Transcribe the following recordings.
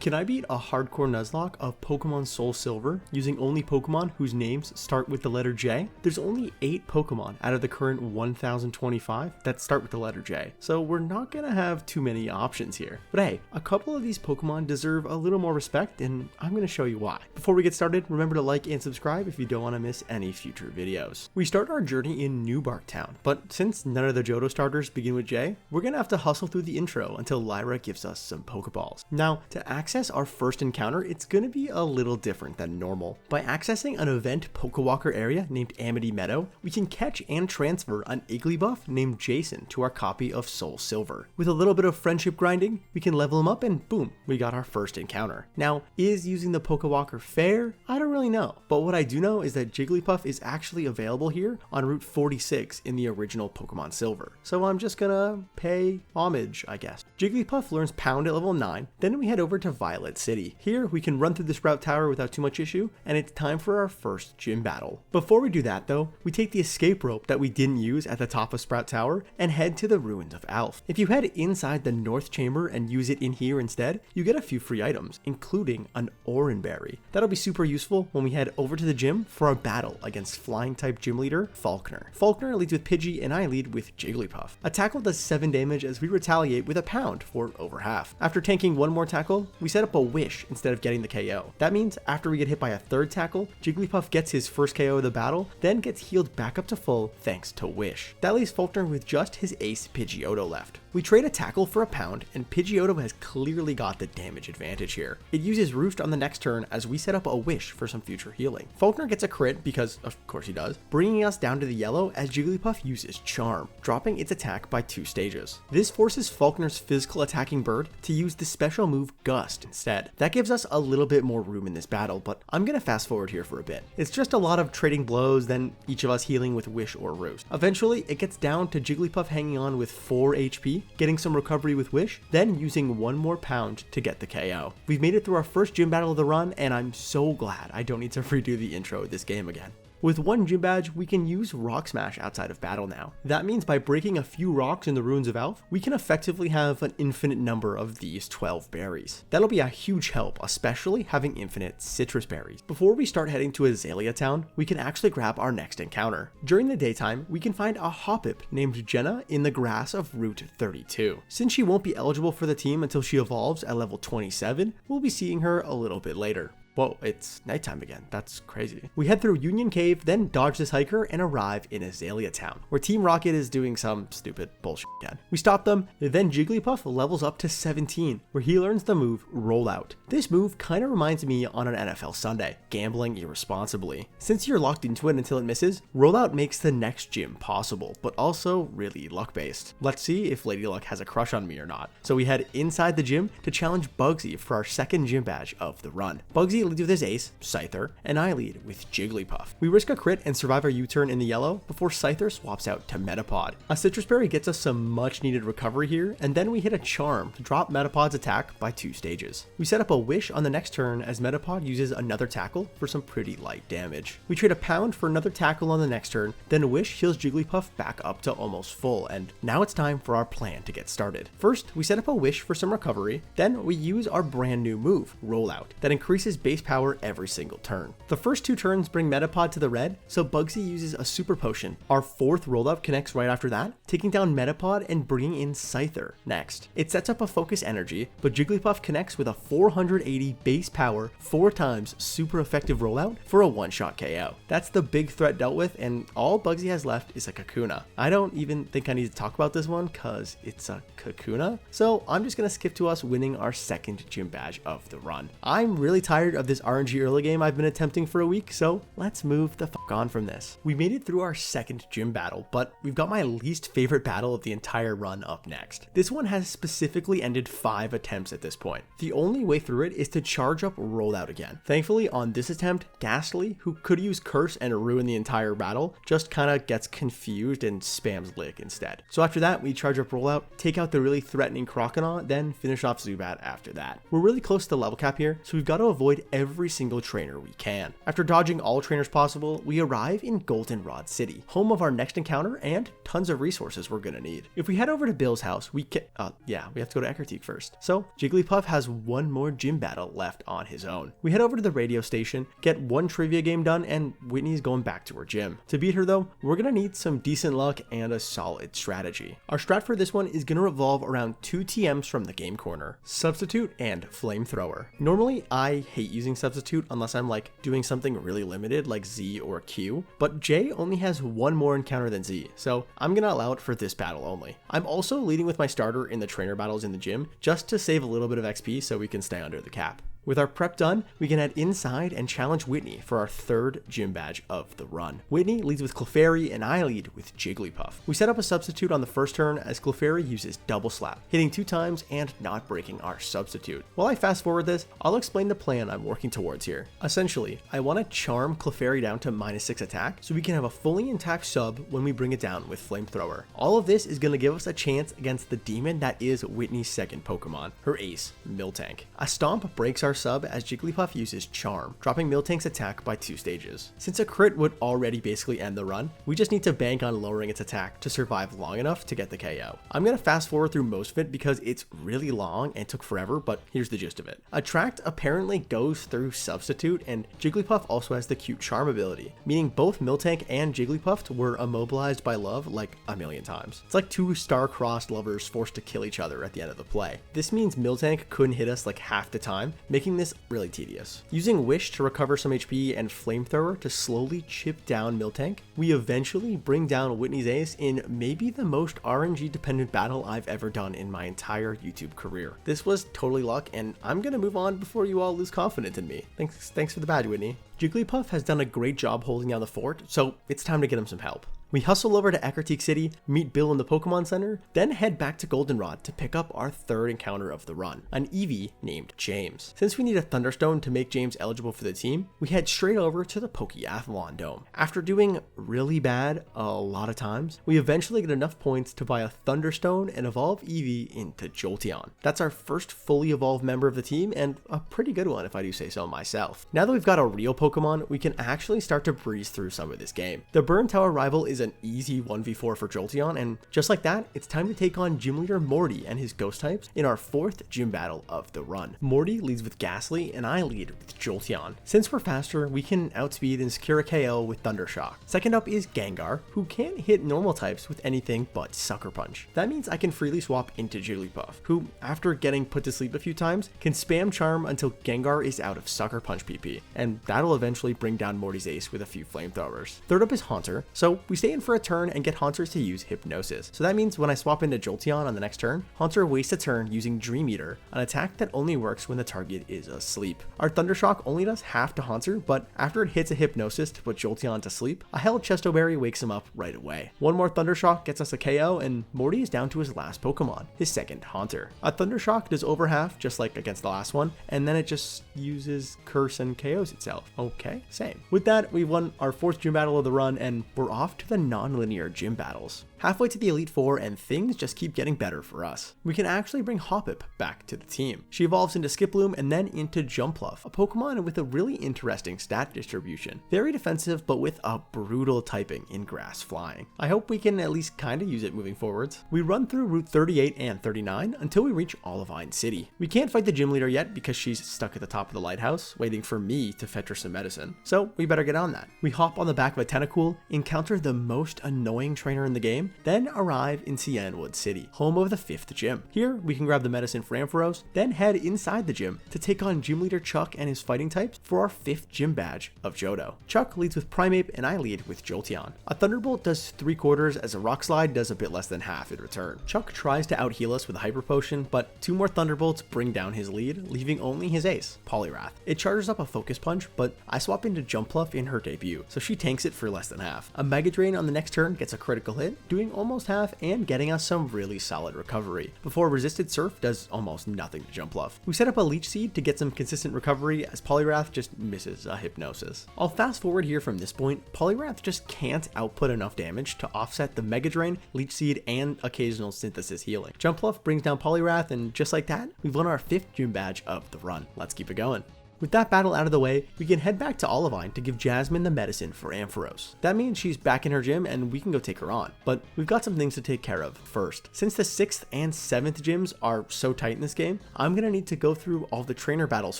Can I beat a hardcore Nuzlocke of Pokemon SoulSilver using only Pokemon whose names start with the letter J? There's only 8 Pokemon out of the current 1025 that start with the letter J, so we're not gonna have too many options here. But hey, a couple of these Pokemon deserve a little more respect, and I'm gonna show you why. Before we get started, remember to like and subscribe if you don't want to miss any future videos. We start our journey in New Bark Town, but since none of the Johto starters begin with J, we're gonna have to hustle through the intro until Lyra gives us some Pokeballs. Now, to access our first encounter, it's going to be a little different than normal. By accessing an event Pokewalker area named Amity Meadow, we can catch and transfer an Igglybuff named Jason to our copy of SoulSilver. With a little bit of friendship grinding, we can level him up and boom, we got our first encounter. Now, is using the Pokewalker fair? I don't really know, but what I do know is that Jigglypuff is actually available here on Route 46 in the original Pokemon Silver. So I'm just gonna pay homage, I guess. Jigglypuff learns Pound at level 9, then we head over to Violet City. Here, we can run through the Sprout Tower without too much issue, and it's time for our first gym battle. Before we do that though, we take the escape rope that we didn't use at the top of Sprout Tower and head to the Ruins of Alph. If you head inside the North Chamber and use it in here instead, you get a few free items, including an Oranberry. That'll be super useful when we head over to the gym for our battle against Flying type gym leader, Falkner. Falkner leads with Pidgey and I lead with Jigglypuff. A tackle does 7 damage as we retaliate with a Pound for over half. After tanking one more tackle, we set up a Wish instead of getting the KO. That means after we get hit by a third tackle, Jigglypuff gets his first KO of the battle, then gets healed back up to full thanks to Wish. That leaves Falkner with just his ace Pidgeotto left. We trade a tackle for a Pound, and Pidgeotto has clearly got the damage advantage here. It uses Roost on the next turn as we set up a Wish for some future healing. Falkner gets a crit because of course he does, bringing us down to the yellow as Jigglypuff uses Charm, dropping its attack by 2 stages. This forces Falkner's physical attacking bird to use the special move Gust instead. That gives us a little bit more room in this battle, but I'm gonna fast forward here for a bit. It's just a lot of trading blows, then each of us healing with Wish or Roost. Eventually, it gets down to Jigglypuff hanging on with 4 HP, getting some recovery with Wish, then using one more Pound to get the KO. We've made it through our first gym battle of the run, and I'm so glad I don't need to redo the intro of this game again. With one gym badge, we can use Rock Smash outside of battle now. That means by breaking a few rocks in the Ruins of Alph, we can effectively have an infinite number of these 12 berries. That'll be a huge help, especially having infinite citrus berries. Before we start heading to Azalea Town, we can actually grab our next encounter. During the daytime, we can find a Hoppip named Jenna in the grass of Route 32. Since she won't be eligible for the team until she evolves at level 27, we'll be seeing her a little bit later. Whoa, it's nighttime again. That's crazy. We head through Union Cave, then dodge this hiker and arrive in Azalea Town, where Team Rocket is doing some stupid bullshit again. We stop them, then Jigglypuff levels up to 17, where he learns the move Rollout. This move kind of reminds me on an NFL Sunday, gambling irresponsibly. Since you're locked into it until it misses, Rollout makes the next gym possible, but also really luck-based. Let's see if Lady Luck has a crush on me or not. So we head inside the gym to challenge Bugsy for our second gym badge of the run. Bugsy leads with his ace, Scyther, and I lead with Jigglypuff. We risk a crit and survive our U-turn in the yellow before Scyther swaps out to Metapod. A Citrus Berry gets us some much needed recovery here, and then we hit a Charm to drop Metapod's attack by 2 stages. We set up a Wish on the next turn as Metapod uses another tackle for some pretty light damage. We trade a Pound for another tackle on the next turn, then Wish heals Jigglypuff back up to almost full, and now it's time for our plan to get started. First, we set up a Wish for some recovery, then we use our brand new move, Rollout, that increases base power every single turn. The first 2 turns bring Metapod to the red, so Bugsy uses a Super Potion. Our 4th rollout connects right after that, taking down Metapod and bringing in Scyther next. It sets up a Focus Energy, but Jigglypuff connects with a 480 base power 4 times super effective rollout for a one-shot KO. That's the big threat dealt with, and all Bugsy has left is a Kakuna. I don't even think I need to talk about this one cause it's a Kakuna, so I'm just gonna skip to us winning our second gym badge of the run. I'm really tired of this RNG early game I've been attempting for a week, so let's move the fuck on from this. We made it through our second gym battle, but we've got my least favorite battle of the entire run up next. This one has specifically ended 5 attempts at this point. The only way through it is to charge up Rollout again. Thankfully, on this attempt, Ghastly, who could use Curse and ruin the entire battle, just kinda gets confused and spams Lick instead. So after that, we charge up Rollout, take out the really threatening Croconaw, then finish off Zubat after that. We're really close to level cap here, so we've got to avoid every single trainer we can. After dodging all trainers possible, we arrive in Goldenrod City, home of our next encounter and tons of resources we're gonna need. If we head over to Bill's house, we have to go to Eckertique first. So Jigglypuff has one more gym battle left on his own. We head over to the radio station, get one trivia game done, and Whitney's going back to her gym. To beat her though, we're gonna need some decent luck and a solid strategy. Our strat for this one is gonna revolve around two TMs from the game corner: Substitute and Flamethrower. Normally I hate using Substitute unless I'm like doing something really limited like Z or Q, but J only has one more encounter than Z, so I'm gonna allow it for this battle only. I'm also leading with my starter in the trainer battles in the gym just to save a little bit of XP so we can stay under the cap. With our prep done, we can head inside and challenge Whitney for our third gym badge of the run. Whitney leads with Clefairy and I lead with Jigglypuff. We set up a substitute on the first turn as Clefairy uses Double Slap, hitting 2 times and not breaking our substitute. While I fast forward this, I'll explain the plan I'm working towards here. Essentially, I want to charm Clefairy down to -6 attack so we can have a fully intact sub when we bring it down with Flamethrower. All of this is going to give us a chance against the demon that is Whitney's second Pokemon, her ace, Miltank. A Stomp breaks our sub as Jigglypuff uses Charm, dropping Miltank's attack by 2 stages. Since a crit would already basically end the run, we just need to bank on lowering its attack to survive long enough to get the KO. I'm gonna fast forward through most of it because it's really long and took forever, but here's the gist of it. Attract apparently goes through Substitute, and Jigglypuff also has the cute Charm ability, meaning both Miltank and Jigglypuff were immobilized by love like a million times. It's like 2 star-crossed lovers forced to kill each other at the end of the play. This means Miltank couldn't hit us like half the time, making this really tedious. Using Wish to recover some HP and Flamethrower to slowly chip down Miltank, we eventually bring down Whitney's ace in maybe the most RNG dependent battle I've ever done in my entire YouTube career. This was totally luck, and I'm gonna move on before you all lose confidence in me. Thanks for the badge, Whitney. Jigglypuff has done a great job holding down the fort, so it's time to get him some help. We hustle over to Eckertique City, meet Bill in the Pokemon Center, then head back to Goldenrod to pick up our third encounter of the run, an Eevee named James. Since we need a Thunderstone to make James eligible for the team, we head straight over to the Pokeathlon Dome. After doing really bad a lot of times, we eventually get enough points to buy a Thunderstone and evolve Eevee into Jolteon. That's our first fully evolved member of the team, and a pretty good one if I do say so myself. Now that we've got a real Pokemon, we can actually start to breeze through some of this game. The Burn Tower rival is an easy 1v4 for Jolteon, and just like that, it's time to take on Gym Leader Morty and his ghost types in our 4th gym battle of the run. Morty leads with Ghastly and I lead with Jolteon. Since we're faster, we can outspeed and secure a KO with Thundershock. Second up is Gengar, who can't hit normal types with anything but Sucker Punch. That means I can freely swap into Jigglypuff, who, after getting put to sleep a few times, can spam Charm until Gengar is out of Sucker Punch PP, and that'll eventually bring down Morty's ace with a few flamethrowers. Third up is Haunter, so we stay in for a turn and get Haunters to use Hypnosis. So that means when I swap into Jolteon on the next turn, Haunter wastes a turn using Dream Eater, an attack that only works when the target is asleep. Our Thundershock only does half to Haunter, but after it hits a Hypnosis to put Jolteon to sleep, a held Chesto Berry wakes him up right away. One more Thundershock gets us a KO, and Morty is down to his last Pokemon, his second Haunter. A Thundershock does over half, just like against the last one, and then it just uses Curse and KOs itself. Okay, same. With that, we've won our 4th gym battle of the run, and we're off to the non-linear gym battles. Halfway to the Elite Four, and things just keep getting better for us. We can actually bring Hoppip back to the team. She evolves into Skiploom and then into Jumpluff, a Pokemon with a really interesting stat distribution. Very defensive, but with a brutal typing in Grass Flying. I hope we can at least kinda use it moving forwards. We run through Route 38 and 39 until we reach Olivine City. We can't fight the gym leader yet because she's stuck at the top of the lighthouse, waiting for me to fetch her some medicine. So we better get on that. We hop on the back of a Tentacool, encounter the most annoying trainer in the game, then arrive in Cianwood City, home of the 5th gym. Here, we can grab the medicine for Ampharos, then head inside the gym to take on Gym Leader Chuck and his fighting types for our 5th gym badge of Johto. Chuck leads with Primeape and I lead with Jolteon. A Thunderbolt does 3/4 as a Rock Slide does a bit less than half in return. Chuck tries to out-heal us with a Hyper Potion, but 2 more Thunderbolts bring down his lead, leaving only his ace, Poliwrath. It charges up a Focus Punch, but I swap into Jumpluff in her debut, so she tanks it for less than half. A Mega Drain on the next turn gets a critical hit, doing almost half and getting us some really solid recovery, before Resisted Surf does almost nothing to Jumpluff. We set up a Leech Seed to get some consistent recovery as Poliwrath just misses a Hypnosis. I'll fast forward here from this point. Poliwrath just can't output enough damage to offset the Mega Drain, Leech Seed, and occasional Synthesis healing. Jumpluff brings down Poliwrath, and just like that, we've won our 5th gym badge of the run. Let's keep it going. With that battle out of the way, we can head back to Olivine to give Jasmine the medicine for Ampharos. That means she's back in her gym and we can go take her on, but we've got some things to take care of first. Since the 6th and 7th gyms are so tight in this game, I'm gonna need to go through all the trainer battles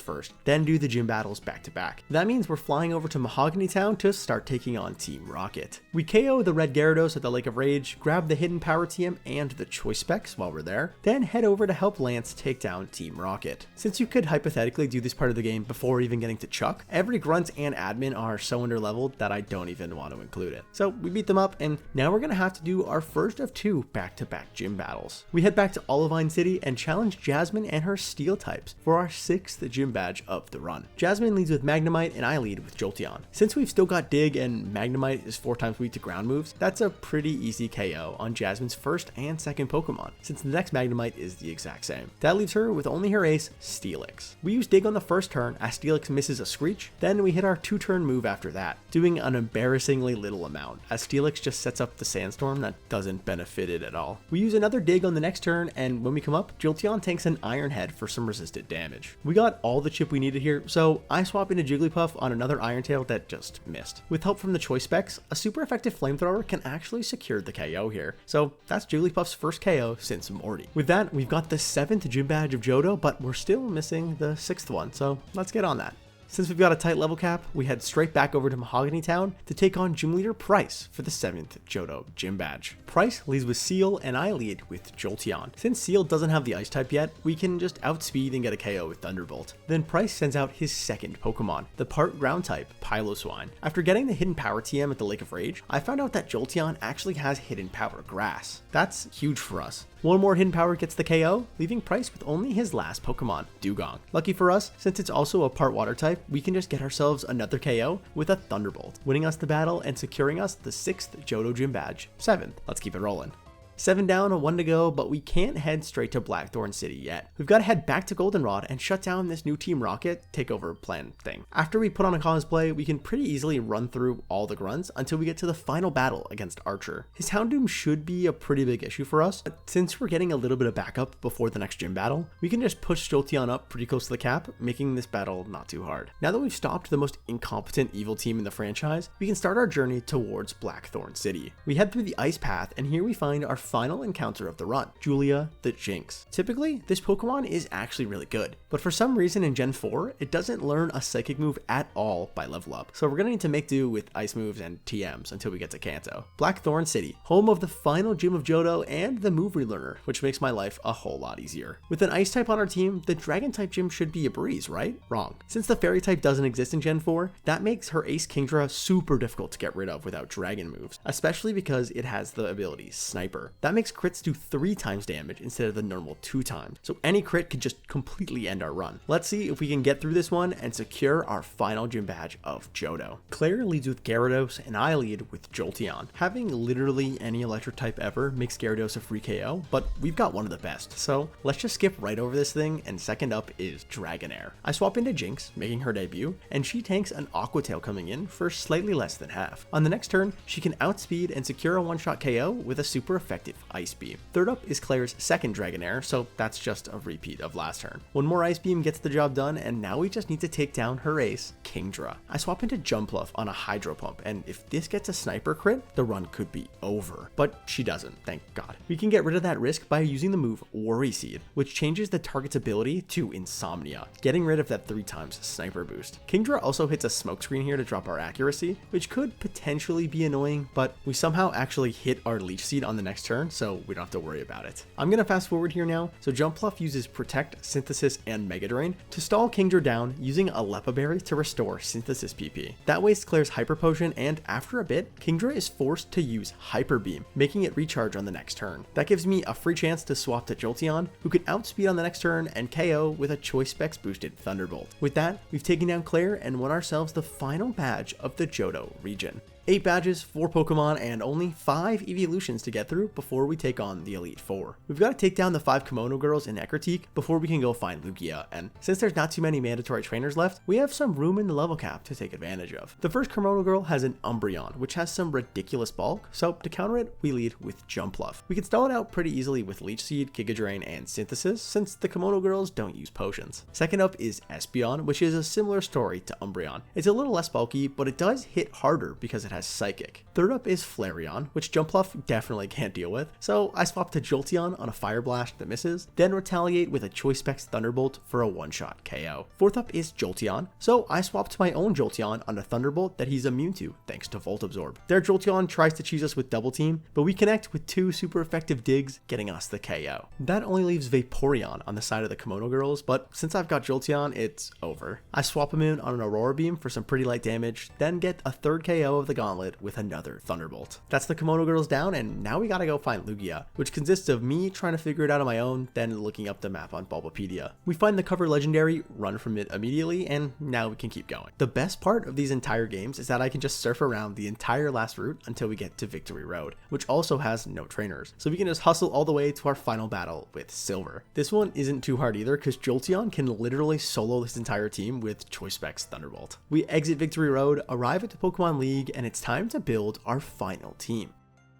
first, then do the gym battles back to back. That means we're flying over to Mahogany Town to start taking on Team Rocket. We KO the red Gyarados at the Lake of Rage, grab the hidden power TM and the choice specs while we're there, then head over to help Lance take down Team Rocket. Since you could hypothetically do this part of the game before even getting to Chuck, every grunt and admin are so under-leveled that I don't even want to include it. So we beat them up, and now we're gonna have to do our first of 2 back-to-back gym battles. We head back to Olivine City and challenge Jasmine and her steel types for our 6th gym badge of the run. Jasmine leads with Magnemite and I lead with Jolteon. Since we've still got Dig and Magnemite is 4 times weak to ground moves, that's a pretty easy KO on Jasmine's first and second Pokemon, since the next Magnemite is the exact same. That leaves her with only her ace, Steelix. We use Dig on the first turn as Steelix misses a Screech, then we hit our 2-turn move after that, doing an embarrassingly little amount, as Steelix just sets up the Sandstorm that doesn't benefit it at all. We use another Dig on the next turn, and when we come up, Jolteon tanks an Iron Head for some resisted damage. We got all the chip we needed here, so I swap into Jigglypuff on another Iron Tail that just missed. With help from the choice specs, a super effective Flamethrower can actually secure the KO here, so that's Jigglypuff's first KO since Morty. With that, we've got the 7th gym badge of Johto, but we're still missing the 6th one, so let's get on that. Since we've got a tight level cap, we head straight back over to Mahogany Town to take on Gym Leader Price for the 7th Johto Gym Badge. Price leads with Seal and I lead with Jolteon. Since Seal doesn't have the Ice type yet, we can just outspeed and get a KO with Thunderbolt. Then Price sends out his second Pokemon, the part ground type Piloswine. After getting the hidden power TM at the Lake of Rage, I found out that Jolteon actually has hidden power Grass. That's huge for us. One more hidden power gets the KO, leaving Price with only his last Pokemon, Dugong. Lucky for us, since it's also a part water type, we can just get ourselves another KO with a Thunderbolt, winning us the battle and securing us the 6th Johto Gym Badge, 7th. Let's keep it rolling. 7 down, 1 to go, but we can't head straight to Blackthorn City yet. We've got to head back to Goldenrod and shut down this new Team Rocket takeover plan thing. After we put on a cosplay, we can pretty easily run through all the grunts until we get to the final battle against Archer. His Houndoom should be a pretty big issue for us, but since we're getting a little bit of backup before the next gym battle, we can just push Jolteon up pretty close to the cap, making this battle not too hard. Now that we've stopped the most incompetent evil team in the franchise, we can start our journey towards Blackthorn City. We head through the ice path, and here we find our final encounter of the run, Julia the Jinx. Typically, this Pokemon is actually really good, but for some reason in Gen 4, it doesn't learn a Psychic move at all by level up, so we're gonna need to make do with Ice moves and TMs until we get to Kanto. Blackthorn City, home of the final gym of Johto and the move relearner, which makes my life a whole lot easier. With an Ice type on our team, the Dragon type gym should be a breeze, right? Wrong. Since the Fairy type doesn't exist in Gen 4, that makes her Ace Kingdra super difficult to get rid of without Dragon moves, especially because it has the ability Sniper. That makes crits do 3 times damage instead of the normal 2 times, so any crit could just completely end our run. Let's see if we can get through this one and secure our final gym badge of Johto. Claire leads with Gyarados and I lead with Jolteon. Having literally any electric type ever makes Gyarados a free KO, but we've got one of the best, so let's just skip right over this thing, and second up is Dragonair. I swap into Jinx, making her debut, and she tanks an Aqua Tail coming in for slightly less than half. On the next turn, she can outspeed and secure a one-shot KO with a super effective Ice Beam. Third up is Claire's second Dragonair, so that's just a repeat of last turn. One more Ice Beam gets the job done, and now we just need to take down her ace, Kingdra. I swap into Jumpluff on a Hydro Pump, and if this gets a Sniper crit, the run could be over. But she doesn't, thank God. We can get rid of that risk by using the move Worry Seed, which changes the target's ability to Insomnia, getting rid of that 3 times Sniper boost. Kingdra also hits a Smokescreen here to drop our accuracy, which could potentially be annoying, but we somehow actually hit our Leech Seed on the next turn, so we don't have to worry about it. I'm gonna fast forward here now, so Jumpluff uses Protect, Synthesis, and Mega Drain to stall Kingdra down using a Lepa Berry to restore Synthesis PP. That wastes Claire's Hyper Potion, and after a bit, Kingdra is forced to use Hyper Beam, making it recharge on the next turn. That gives me a free chance to swap to Jolteon, who can outspeed on the next turn and KO with a Choice Specs boosted Thunderbolt. With that, we've taken down Claire and won ourselves the final badge of the Johto region. 8 badges, 4 Pokemon, and only 5 evolutions to get through before we take on the Elite Four. We've got to take down the 5 Kimono girls in Ecruteak before we can go find Lugia, and since there's not too many mandatory trainers left, we have some room in the level cap to take advantage of. The first Kimono girl has an Umbreon, which has some ridiculous bulk, so to counter it, we lead with Jumpluff. We can stall it out pretty easily with Leech Seed, Giga Drain, and Synthesis, since the Kimono girls don't use potions. Second up is Espeon, which is a similar story to Umbreon. It's a little less bulky, but it does hit harder because it has Psychic. Third up is Flareon, which Jumpluff definitely can't deal with, so I swap to Jolteon on a Fire Blast that misses, then retaliate with a Choice Specs Thunderbolt for a one-shot KO. Fourth up is Jolteon, so I swap to my own Jolteon on a Thunderbolt that he's immune to thanks to Volt Absorb. Their Jolteon tries to cheese us with Double Team, but we connect with 2 super effective digs, getting us the KO. That only leaves Vaporeon on the side of the Kimono girls, but since I've got Jolteon, it's over. I swap him in on an Aurora Beam for some pretty light damage, then get a third KO of the Gauntlet with another Thunderbolt. That's the Kimono girls down, and now we gotta go find Lugia, which consists of me trying to figure it out on my own, then looking up the map on Bulbapedia. We find the cover Legendary, run from it immediately, and now we can keep going. The best part of these entire games is that I can just surf around the entire last route until we get to Victory Road, which also has no trainers, so we can just hustle all the way to our final battle with Silver. This one isn't too hard either, because Jolteon can literally solo this entire team with Choice Specs Thunderbolt. We exit Victory Road, arrive at the Pokemon League, and it's time to build our final team.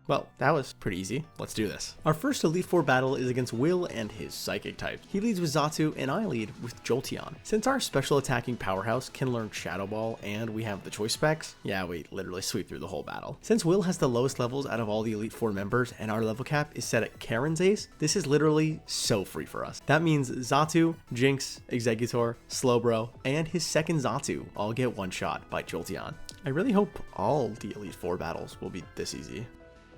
Well, that was pretty easy. Let's do this. Our first Elite Four battle is against Will and his Psychic type. He leads with Xatu and I lead with Jolteon. Since our special attacking powerhouse can learn Shadow Ball and we have the Choice Specs, yeah, we literally sweep through the whole battle. Since Will has the lowest levels out of all the Elite Four members and our level cap is set at Karen's Ace, this is literally so free for us. That means Xatu, Jinx, Exeggutor, Slowbro, and his second Xatu all get one shot by Jolteon. I really hope all the Elite Four battles will be this easy.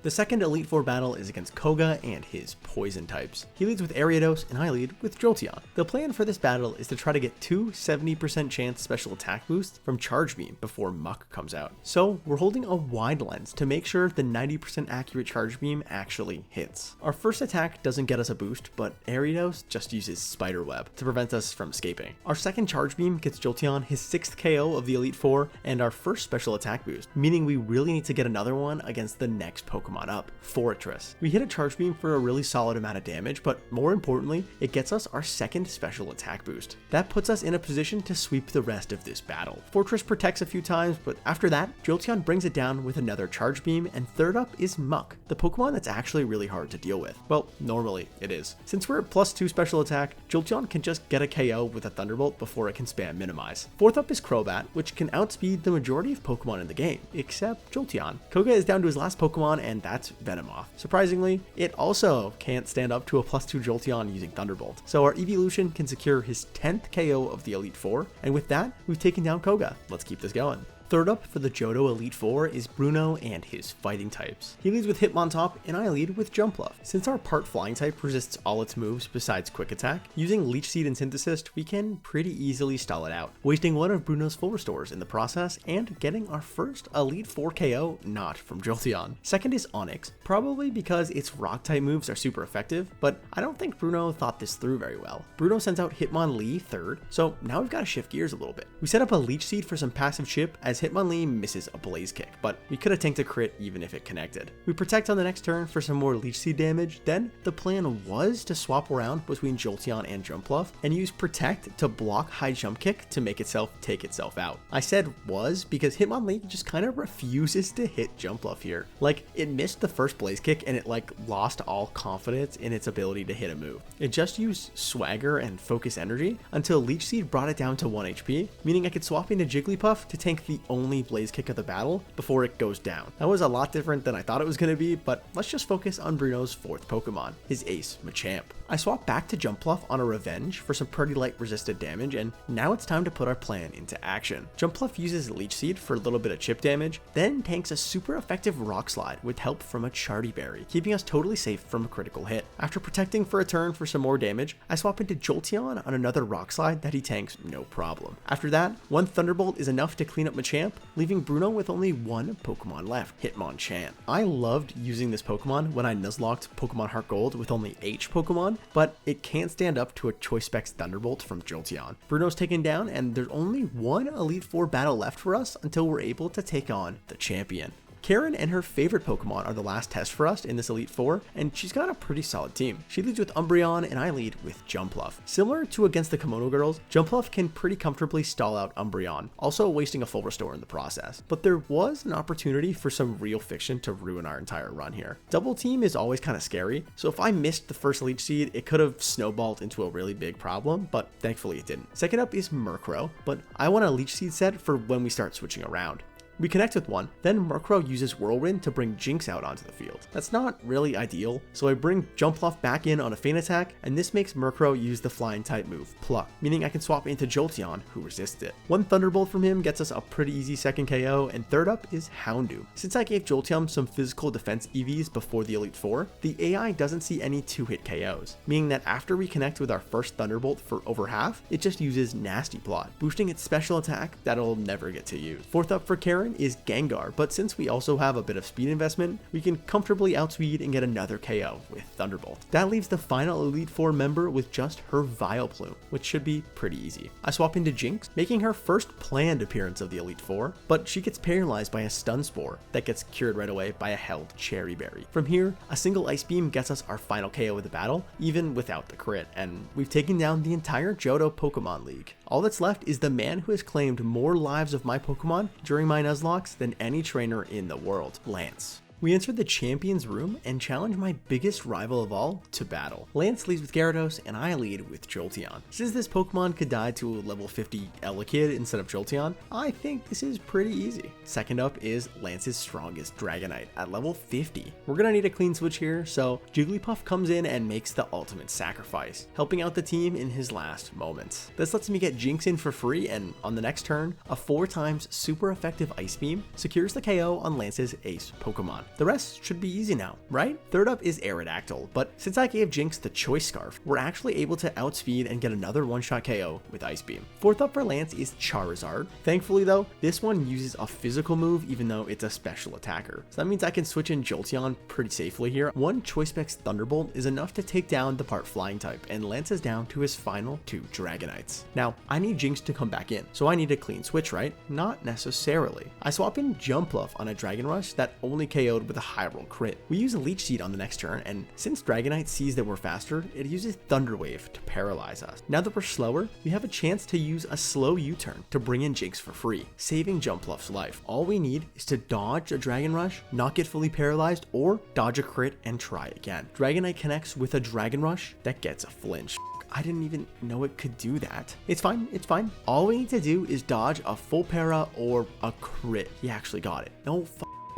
The second Elite Four battle is against Koga and his poison types. He leads with Ariados and I lead with Jolteon. The plan for this battle is to try to get 2 70% chance special attack boosts from Charge Beam before Muck comes out. So we're holding a wide lens to make sure the 90% accurate Charge Beam actually hits. Our first attack doesn't get us a boost, but Ariados just uses Spider Web to prevent us from escaping. Our second Charge Beam gets Jolteon his 6th KO of the Elite Four and our first special attack boost, meaning we really need to get another one against the next Pokemon up, Fortress. We hit a Charge Beam for a really solid amount of damage, but more importantly, it gets us our second special attack boost. That puts us in a position to sweep the rest of this battle. Fortress protects a few times, but after that, Jolteon brings it down with another Charge Beam, and third up is Muck, the Pokemon that's actually really hard to deal with. Well, normally it is. Since we're at +2 special attack, Jolteon can just get a KO with a Thunderbolt before it can spam Minimize. Fourth up is Crobat, which can outspeed the majority of Pokemon in the game, except Jolteon. Koga is down to his last Pokemon, and that's Venomoth. Surprisingly, it also can't stand up to a +2 Jolteon using Thunderbolt, so our evolution can secure his 10th KO of the Elite Four, and with that, we've taken down Koga. Let's keep this going. Third up for the Johto Elite Four is Bruno and his fighting types. He leads with Hitmontop and I lead with Jumpluff. Since our part flying type resists all its moves besides Quick Attack, using Leech Seed and Synthesis, we can pretty easily stall it out, wasting one of Bruno's full restores in the process and getting our first Elite Four KO not from Jolteon. Second is Onix, probably because its rock type moves are super effective, but I don't think Bruno thought this through very well. Bruno sends out Hitmonlee third, so now we've got to shift gears a little bit. We set up a Leech Seed for some passive chip as Hitmonlee misses a Blaze Kick, but we could have tanked a crit even if it connected. We protect on the next turn for some more Leech Seed damage, then the plan was to swap around between Jolteon and Jumpluff and use Protect to block High Jump Kick to make itself take itself out. I said was because Hitmonlee just kind of refuses to hit Jumpluff here. Like, it missed the first Blaze Kick and it lost all confidence in its ability to hit a move. It just used Swagger and Focus Energy until Leech Seed brought it down to 1 HP, meaning I could swap into Jigglypuff to tank the only Blaze Kick of the battle before it goes down. That was a lot different than I thought it was going to be, but let's just focus on Bruno's 4th Pokemon, his ace, Machamp. I swap back to Jumpluff on a Revenge for some pretty light resisted damage, and now it's time to put our plan into action. Jumpluff uses Leech Seed for a little bit of chip damage, then tanks a super effective Rock Slide with help from a Charty Berry, keeping us totally safe from a critical hit. After protecting for a turn for some more damage, I swap into Jolteon on another Rock Slide that he tanks no problem. After that, one Thunderbolt is enough to clean up Machamp champ, leaving Bruno with only one Pokemon left, Hitmonchan. I loved using this Pokemon when I Nuzlocked Pokemon Heart Gold with only H Pokemon, but it can't stand up to a Choice Specs Thunderbolt from Jolteon. Bruno's taken down, and there's only one Elite Four battle left for us until we're able to take on the champion. Karen and her favorite Pokemon are the last test for us in this Elite Four, and she's got a pretty solid team. She leads with Umbreon, and I lead with Jumpluff. Similar to against the Kimono girls, Jumpluff can pretty comfortably stall out Umbreon, also wasting a full restore in the process. But there was an opportunity for some real fiction to ruin our entire run here. Double team is always kind of scary, so if I missed the first Leech Seed, it could have snowballed into a really big problem, but thankfully it didn't. Second up is Murkrow, but I want a Leech Seed set for when we start switching around. We connect with one, then Murkrow uses Whirlwind to bring Jinx out onto the field. That's not really ideal, so I bring Jumpluff back in on a feint attack, and this makes Murkrow use the flying type move, Pluck, meaning I can swap into Jolteon, who resists it. One Thunderbolt from him gets us a pretty easy second KO, and third up is Houndoom. Since I gave Jolteon some physical defense EVs before the Elite Four, the AI doesn't see any 2-hit KOs, meaning that after we connect with our first Thunderbolt for over half, it just uses Nasty Plot, boosting its special attack that'll never get to use. Fourth up for Karen is Gengar, but since we also have a bit of speed investment, we can comfortably outspeed and get another KO with Thunderbolt. That leaves the final Elite Four member with just her Vileplume, which should be pretty easy. I swap into Jinx, making her first planned appearance of the Elite Four, but she gets paralyzed by a Stun Spore that gets cured right away by a held Cherry Berry. From here, a single Ice Beam gets us our final KO of the battle, even without the crit, and we've taken down the entire Johto Pokemon League. All that's left is the man who has claimed more lives of my Pokemon during my Nuzlocks than any trainer in the world, Lance. We enter the Champions Room and challenge my biggest rival of all to battle. Lance leads with Gyarados, and I lead with Jolteon. Since this Pokemon could die to a level 50 Elekid instead of Jolteon, I think this is pretty easy. Second up is Lance's strongest Dragonite at level 50. We're gonna need a clean switch here, so Jigglypuff comes in and makes the ultimate sacrifice, helping out the team in his last moments. This lets me get Jinx in for free, and on the next turn, a 4x super effective Ice Beam secures the KO on Lance's ace Pokemon. The rest should be easy now, right? Third up is Aerodactyl, but since I gave Jinx the Choice Scarf, we're actually able to outspeed and get another one-shot KO with Ice Beam. Fourth up for Lance is Charizard. Thankfully though, this one uses a physical move even though it's a special attacker. So that means I can switch in Jolteon pretty safely here. One Choice Specs Thunderbolt is enough to take down the part flying type, and Lance is down to his final 2 Dragonites. Now, I need Jinx to come back in, so I need a clean switch, right? Not necessarily. I swap in Jumpluff on a Dragon Rush that only KO'd with a high roll crit. We use a Leech Seed on the next turn, and since Dragonite sees that we're faster, it uses Thunder Wave to paralyze us. Now that we're slower, we have a chance to use a slow U-turn to bring in Jinx for free, saving Jumpluff's life. All we need is to dodge a Dragon Rush, not get fully paralyzed, or dodge a crit and try again. Dragonite connects with a Dragon Rush that gets a flinch. I didn't even know it could do that. It's fine, it's fine. All we need to do is dodge a full para or a crit. He actually got it. No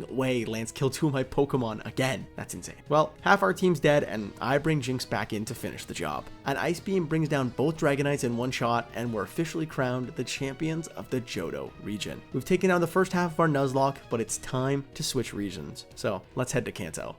way Lance killed 2 of my Pokemon again. That's insane. Well, half our team's dead, and I bring Jinx back in to finish the job. An Ice Beam brings down both Dragonites in one shot, and we're officially crowned the champions of the Johto region. We've taken down the first half of our Nuzlocke, but it's time to switch regions. So let's head to Kanto.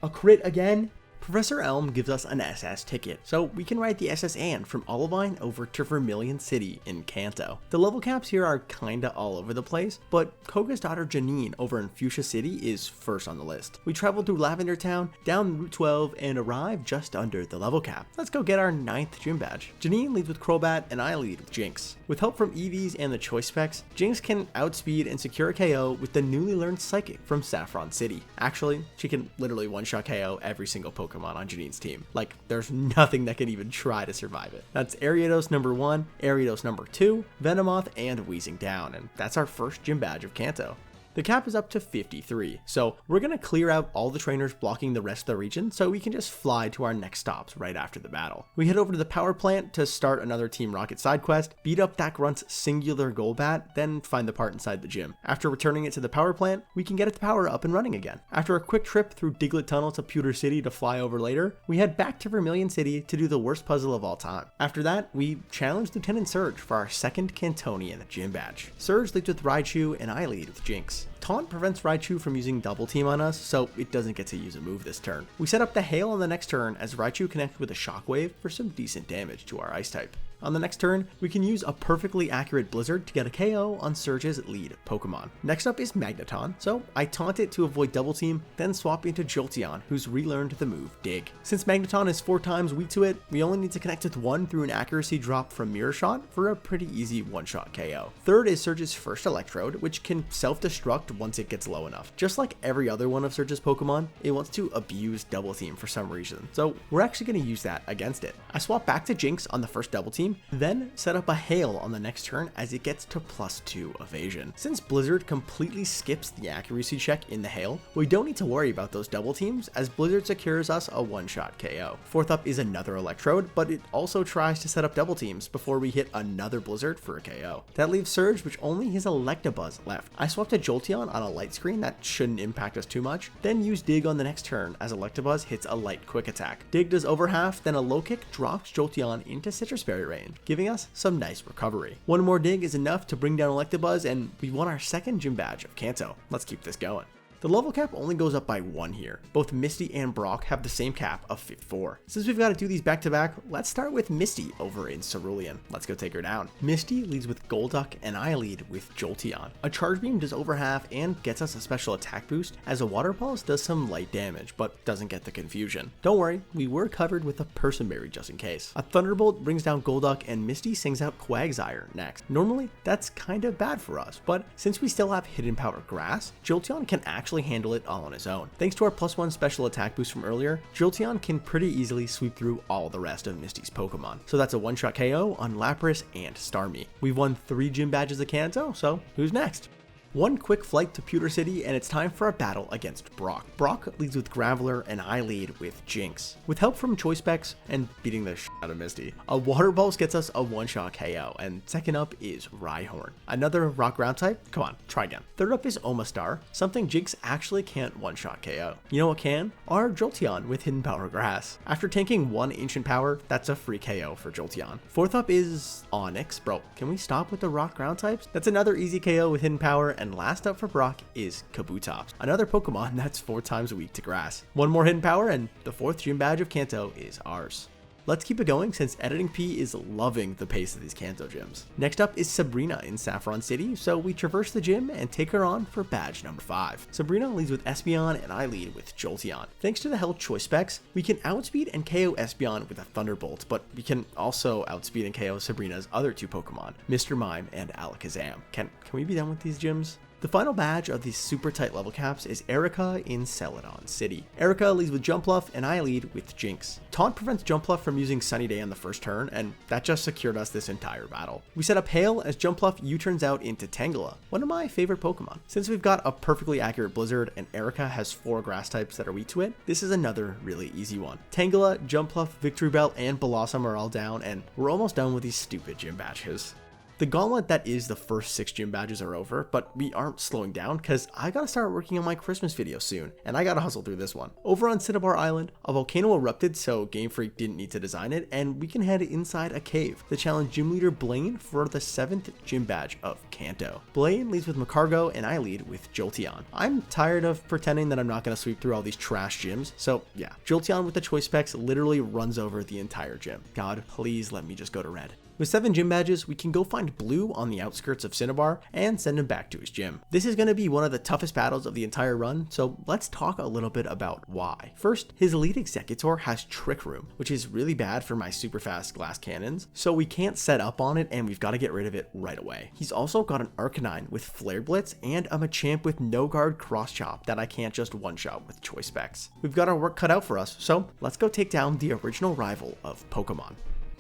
A crit again? Professor Elm gives us an SS ticket, so we can ride the SS Anne from Olivine over to Vermilion City in Kanto. The level caps here are kinda all over the place, but Koga's daughter Janine over in Fuchsia City is first on the list. We travel through Lavender Town, down Route 12, and arrive just under the level cap. Let's go get our 9th gym badge. Janine leads with Crobat, and I lead with Jinx. With help from EVs and the Choice Specs, Jinx can outspeed and secure a KO with the newly learned Psychic from Saffron City. Actually, she can literally one-shot KO every single Pokemon on Janine's team. Like, there's nothing that can even try to survive it. That's Ariados number 1, Ariados number 2, Venomoth, and Wheezing Down, and that's our first gym badge of Kanto. The cap is up to 53, so we're going to clear out all the trainers blocking the rest of the region so we can just fly to our next stops right after the battle. We head over to the power plant to start another Team Rocket side quest, beat up that grunt's singular Golbat, then find the part inside the gym. After returning it to the power plant, we can get its power up and running again. After a quick trip through Diglett Tunnel to Pewter City to fly over later, we head back to Vermilion City to do the worst puzzle of all time. After that, we challenge Lieutenant Surge for our second Cantonian gym badge. Surge leads with Raichu, and I lead with Jinx. Taunt prevents Raichu from using Double Team on us, so it doesn't get to use a move this turn. We set up the Hail on the next turn as Raichu connects with a Shockwave for some decent damage to our Ice type. On the next turn, we can use a perfectly accurate Blizzard to get a KO on Surge's lead Pokemon. Next up is Magneton, so I taunt it to avoid Double Team, then swap into Jolteon, who's relearned the move Dig. Since Magneton is 4 times weak to it, we only need to connect with 1 through an accuracy drop from Mirror Shot for a pretty easy one-shot KO. Third is Surge's first Electrode, which can self-destruct once it gets low enough. Just like every other one of Surge's Pokemon, it wants to abuse Double Team for some reason, so we're actually going to use that against it. I swap back to Jinx on the first Double Team, then set up a Hail on the next turn as it gets to +2 evasion. Since Blizzard completely skips the accuracy check in the Hail, we don't need to worry about those double teams as Blizzard secures us a one-shot KO. Fourth up is another Electrode, but it also tries to set up double teams before we hit another Blizzard for a KO. That leaves Surge, which only has Electabuzz left. I swapped to Jolteon on a light screen that shouldn't impact us too much, then use Dig on the next turn as Electabuzz hits a light quick attack. Dig does over half, then a low kick drops Jolteon into Citrus Berry range, giving us some nice recovery. One more Dig is enough to bring down Electabuzz, and we won our second gym badge of Kanto. Let's keep this going. The level cap only goes up by 1 here. Both Misty and Brock have the same cap of 54. Since we've got to do these back to back, let's start with Misty over in Cerulean. Let's go take her down. Misty leads with Golduck and I lead with Jolteon. A Charge Beam does over half and gets us a special attack boost, as a Water Pulse does some light damage but doesn't get the confusion. Don't worry, we were covered with a Person Berry just in case. A Thunderbolt brings down Golduck and Misty sings out Quagsire next. Normally, that's kind of bad for us, but since we still have Hidden Power Grass, Jolteon can actually handle it all on his own. Thanks to our +1 special attack boost from earlier, Jolteon can pretty easily sweep through all the rest of Misty's Pokemon. So that's a one-shot KO on Lapras and Starmie. We've won 3 gym badges of Kanto, so who's next? One quick flight to Pewter City and it's time for a battle against Brock. Brock leads with Graveler and I lead with Jinx. With help from Choice Specs and beating the shit out of Misty, a Water Pulse gets us a one-shot KO, and second up is Rhyhorn. Another rock ground type? Come on, try again. Third up is Omastar, something Jinx actually can't one-shot KO. You know what can? Our Jolteon with Hidden Power Grass. After tanking 1 Ancient Power, that's a free KO for Jolteon. Fourth up is Onix. Bro, can we stop with the rock ground types? That's another easy KO with Hidden Power, and last up for Brock is Kabutops, another Pokemon that's 4 times weak to grass. One more Hidden Power and the 4th gym badge of Kanto is ours. Let's keep it going since Editing P is loving the pace of these Kanto gyms. Next up is Sabrina in Saffron City, so we traverse the gym and take her on for badge number 5. Sabrina leads with Espeon and I lead with Jolteon. Thanks to the held Choice Specs, we can outspeed and KO Espeon with a Thunderbolt, but we can also outspeed and KO Sabrina's other 2 Pokemon, Mr. Mime and Alakazam. Can we be done with these gyms? The final badge of these super tight level caps is Erica in Celadon City. Erica leads with Jumpluff and I lead with Jinx. Taunt prevents Jumpluff from using Sunny Day on the first turn, and that just secured us this entire battle. We set up Hail as Jumpluff U-turns out into Tangela, one of my favorite Pokemon. Since we've got a perfectly accurate Blizzard and Erica has 4 grass types that are weak to it, this is another really easy one. Tangela, Jumpluff, Victory Bell, and Blossom are all down, and we're almost done with these stupid gym badges. The gauntlet that is the first 6 gym badges are over, but we aren't slowing down because I gotta start working on my Christmas video soon, and I gotta hustle through this one. Over on Cinnabar Island, a volcano erupted, so Game Freak didn't need to design it, and we can head inside a cave to challenge Gym Leader Blaine for the 7th gym badge of Kanto. Blaine leads with Macargo, and I lead with Jolteon. I'm tired of pretending that I'm not gonna sweep through all these trash gyms, so yeah, Jolteon with the Choice Specs literally runs over the entire gym. God, please let me just go to red. With 7 gym badges, we can go find Blue on the outskirts of Cinnabar and send him back to his gym. This is going to be one of the toughest battles of the entire run, so let's talk a little bit about why. First, his Elite Executor has Trick Room, which is really bad for my super fast glass cannons, so we can't set up on it and we've got to get rid of it right away. He's also got an Arcanine with Flare Blitz and a Machamp with No Guard Cross Chop that I can't just one-shot with Choice Specs. We've got our work cut out for us, so let's go take down the original rival of Pokemon.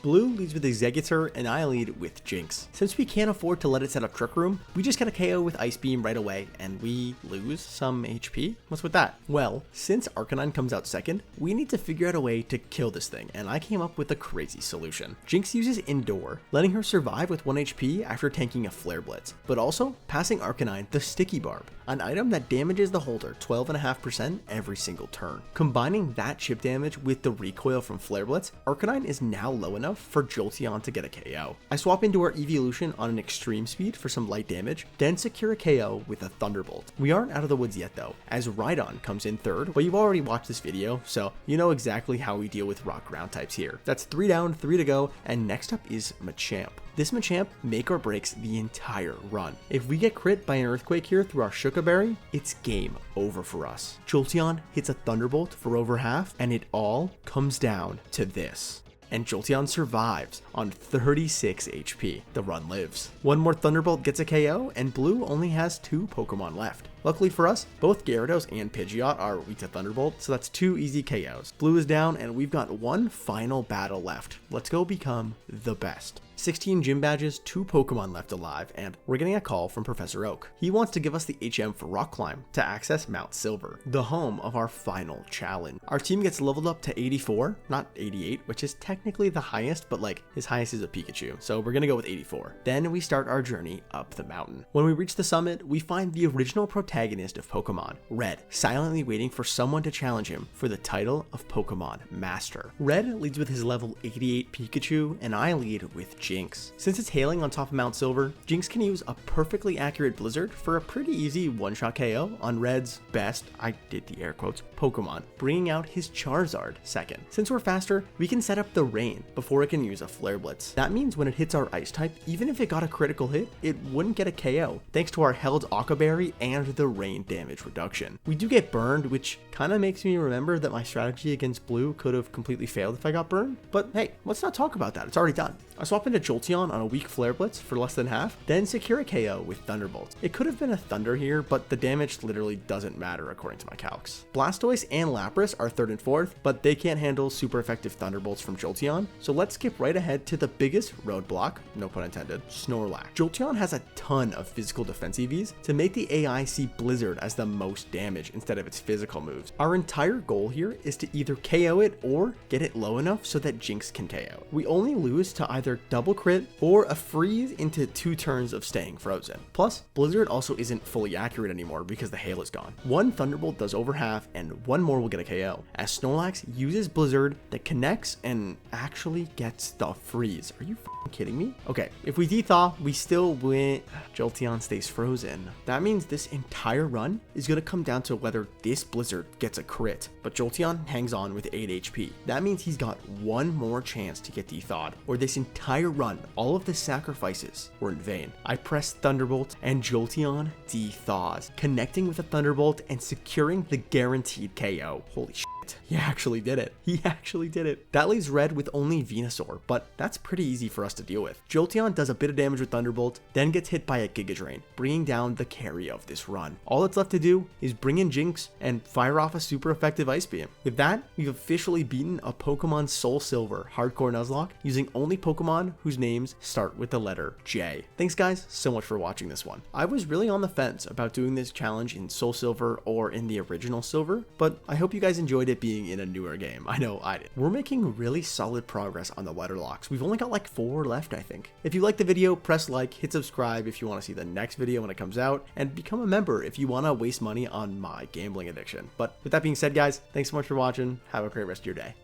Blue leads with Executor and I lead with Jinx. Since we can't afford to let it set up Trick Room, we just get a KO with Ice Beam right away and we lose some HP? What's with that? Well, since Arcanine comes out second, we need to figure out a way to kill this thing, and I came up with a crazy solution. Jinx uses Indoor, letting her survive with 1 HP after tanking a Flare Blitz, but also passing Arcanine the Sticky Barb, an item that damages the holder 12.5% every single turn. Combining that chip damage with the recoil from Flare Blitz, Arcanine is now low enough enough for Jolteon to get a KO. I swap into our evolution on an extreme speed for some light damage, then secure a KO with a Thunderbolt. We aren't out of the woods yet though, as Rhydon comes in third, but you've already watched this video, so you know exactly how we deal with rock ground types here. That's 3 down, 3 to go, and next up is Machamp. This Machamp make or breaks the entire run. If we get crit by an Earthquake here through our Shuka Berry, it's game over for us. Jolteon hits a Thunderbolt for over half, and it all comes down to this. And Jolteon survives on 36 HP. The run lives. One more Thunderbolt gets a KO, and Blue only has 2 Pokemon left. Luckily for us, both Gyarados and Pidgeot are weak to Thunderbolt, so that's 2 easy KOs. Blue is down, and we've got one final battle left. Let's go become the best. 16 gym badges, 2 Pokemon left alive, and we're getting a call from Professor Oak. He wants to give us the HM for Rock Climb to access Mount Silver, the home of our final challenge. Our team gets leveled up to 84, not 88, which is technically the highest, but like his highest is a Pikachu, so we're gonna go with 84. Then we start our journey up the mountain. When we reach the summit, we find the original protagonist of Pokemon, Red, silently waiting for someone to challenge him for the title of Pokemon Master. Red leads with his level 88 Pikachu, and I lead with Jinx. Since it's hailing on top of Mount Silver, Jinx can use a perfectly accurate Blizzard for a pretty easy one-shot KO on Red's best, I did the air quotes, Pokemon, bringing out his Charizard second. Since we're faster, we can set up the Rain before it can use a Flare Blitz. That means when it hits our Ice type, even if it got a critical hit, it wouldn't get a KO, thanks to our held Aqua Berry and the Rain damage reduction. We do get burned, which kind of makes me remember that my strategy against Blue could have completely failed if I got burned, but hey, let's not talk about that, it's already done. I swap into Jolteon on a weak Flare Blitz for less than half, then secure a KO with Thunderbolt. It could have been a Thunder here, but the damage literally doesn't matter according to my calcs. Blastoise and Lapras are 3rd and 4th, but they can't handle super effective Thunderbolts from Jolteon, so let's skip right ahead to the biggest roadblock, no pun intended, Snorlax. Jolteon has a ton of physical defense EVs to make the AI see Blizzard as the most damage instead of its physical moves. Our entire goal here is to either KO it or get it low enough so that Jinx can KO. We only lose to either double crit or a freeze into 2 turns of staying frozen. Plus, Blizzard also isn't fully accurate anymore because the hail is gone. One Thunderbolt does over half, and one more will get a KO, as Snorlax uses Blizzard that connects and actually gets the freeze. Are you f***ing kidding me? Okay, if we de-thaw, we still win. Jolteon stays frozen. That means this entire run is gonna come down to whether this Blizzard gets a crit, but Jolteon hangs on with 8 HP. That means he's got one more chance to get de-thawed, or this entire run, all of the sacrifices were in vain. I press Thunderbolt and Jolteon de-thaws, connecting with a Thunderbolt and securing the guaranteed KO. Holy shit. He actually did it. He actually did it. That leaves Red with only Venusaur, but that's pretty easy for us to deal with. Jolteon does a bit of damage with Thunderbolt, then gets hit by a Giga Drain, bringing down the carry of this run. All that's left to do is bring in Jinx and fire off a super effective Ice Beam. With that, we've officially beaten a Pokemon SoulSilver Hardcore Nuzlocke using only Pokemon whose names start with the letter J. Thanks guys so much for watching this one. I was really on the fence about doing this challenge in SoulSilver or in the original Silver, but I hope you guys enjoyed it being in a newer game. I know I did. We're making really solid progress on the letter locks. We've only got like 4 left, I think. If you like the video, press like, hit subscribe if you want to see the next video when it comes out, and become a member if you want to waste money on my gambling addiction. But with that being said, guys, thanks so much for watching. Have a great rest of your day.